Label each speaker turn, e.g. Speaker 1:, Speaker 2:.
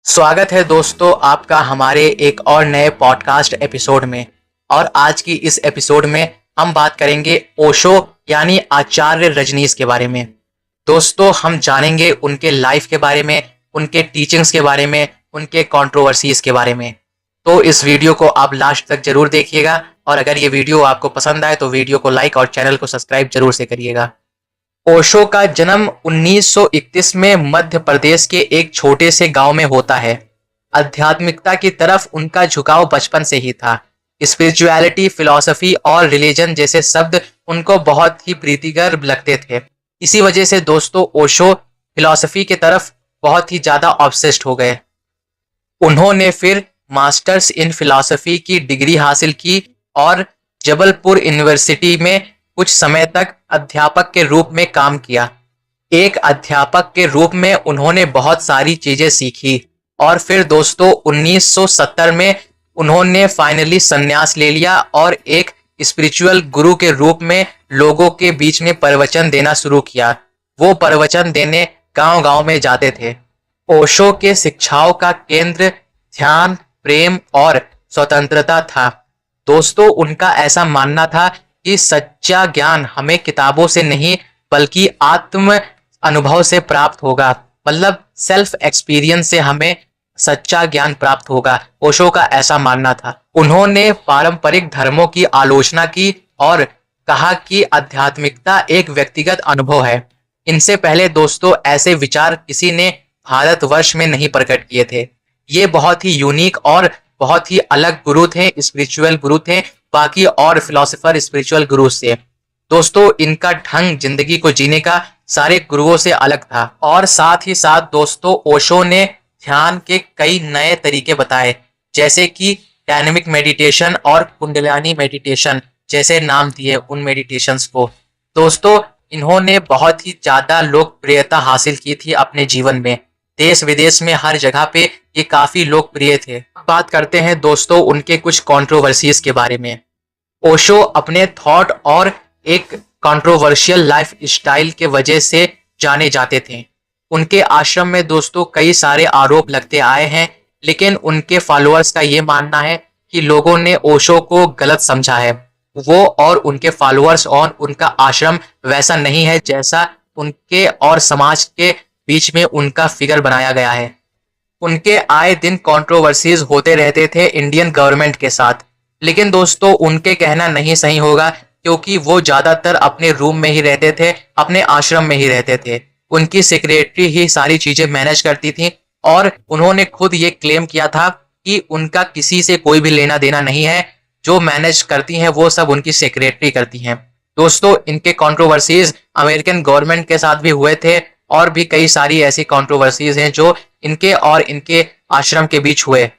Speaker 1: स्वागत है दोस्तों आपका हमारे एक और नए पॉडकास्ट एपिसोड में। और आज की इस एपिसोड में हम बात करेंगे ओशो यानी आचार्य रजनीश के बारे में। दोस्तों हम जानेंगे उनके लाइफ के बारे में, उनके टीचिंग्स के बारे में, उनके कंट्रोवर्सीज के बारे में। तो इस वीडियो को आप लास्ट तक जरूर देखिएगा और अगर ये वीडियो आपको पसंद आए तो वीडियो को लाइक और चैनल को सब्सक्राइब जरूर से करिएगा। ओशो का जन्म 1931 में मध्य प्रदेश के एक छोटे से गांव में होता है। आध्यात्मिकता की तरफ उनका झुकाव बचपन से ही था। स्पिरिचुअलिटी, फिलॉसफी और रिलीजन जैसे शब्द उनको बहुत ही प्रीतिकर लगते थे। इसी वजह से दोस्तों ओशो फिलॉसफी की तरफ बहुत ही ज्यादा ऑब्सेस्ड हो गए। उन्होंने फिर मास्टर्स इन फिलॉसफी की डिग्री हासिल की और जबलपुर यूनिवर्सिटी में कुछ समय तक अध्यापक के रूप में काम किया। एक अध्यापक के रूप में उन्होंने बहुत सारी चीजें सीखी और फिर दोस्तों 1970 में उन्होंने फाइनली संन्यास ले लिया और एक स्पिरिचुअल गुरु के रूप में लोगों के बीच में प्रवचन देना शुरू किया। वो प्रवचन देने गांव-गांव में जाते थे। ओशो के शिक्षाओं का केंद्र ध्यान, प्रेम और स्वतंत्रता था। दोस्तों उनका ऐसा मानना था कि सच्चा ज्ञान हमें किताबों से नहीं बल्कि आत्म अनुभव से प्राप्त होगा। मतलब सेल्फ एक्सपीरियंस से हमें सच्चा ज्ञान प्राप्त होगा। ओशो का ऐसा मानना था। उन्होंने पारंपरिक धर्मों की आलोचना की और कहा कि आध्यात्मिकता एक व्यक्तिगत अनुभव है। इनसे पहले दोस्तों ऐसे विचार किसी ने भारतवर्ष में नहीं प्रकट किए थे। ये बहुत ही यूनिक और बहुत ही अलग गुरु थे, स्पिरिचुअल गुरु थे बाकी और फिलोसोफर स्पिरिचुअल गुरु से। दोस्तों इनका ढंग जिंदगी को जीने का सारे गुरुओं से अलग था। और साथ ही साथ दोस्तों ओशो ने ध्यान के कई नए तरीके बताए, जैसे कि डायनेमिक मेडिटेशन और कुंडलिनी मेडिटेशन जैसे नाम दिए उन मेडिटेशंस को। दोस्तों इन्होंने बहुत ही ज्यादा लोकप्रियता हासिल की थी अपने जीवन में। देश विदेश में हर जगह पे ये काफी लोकप्रिय थे। बात करते हैं दोस्तों उनके कुछ कंट्रोवर्सीज के बारे में। ओशो अपने थॉट और एक कंट्रोवर्शियल लाइफ स्टाइल के वजह से जाने जाते थे। उनके आश्रम में दोस्तों कई सारे आरोप लगते आए हैं, लेकिन उनके फॉलोअर्स का ये मानना है कि लोगों ने ओशो को गलत समझा है। वो और उनके फॉलोअर्स और उनका आश्रम वैसा नहीं है जैसा उनके और समाज के बीच में उनका फिगर बनाया गया है। उनके आए दिन कंट्रोवर्सीज होते रहते थे इंडियन गवर्नमेंट के साथ, लेकिन दोस्तों उनके कहना नहीं सही होगा क्योंकि वो ज्यादातर अपने रूम में ही रहते थे, अपने आश्रम में ही रहते थे। उनकी सेक्रेटरी ही सारी चीजें मैनेज करती थी और उन्होंने खुद ये क्लेम किया था कि उनका किसी से कोई भी लेना देना नहीं है, जो मैनेज करती हैं वो सब उनकी सेक्रेटरी करती हैं। दोस्तों इनके कंट्रोवर्सीज अमेरिकन गवर्नमेंट के साथ भी हुए थे और भी कई सारी ऐसी कंट्रोवर्सीज हैं जो इनके और इनके आश्रम के बीच हुए।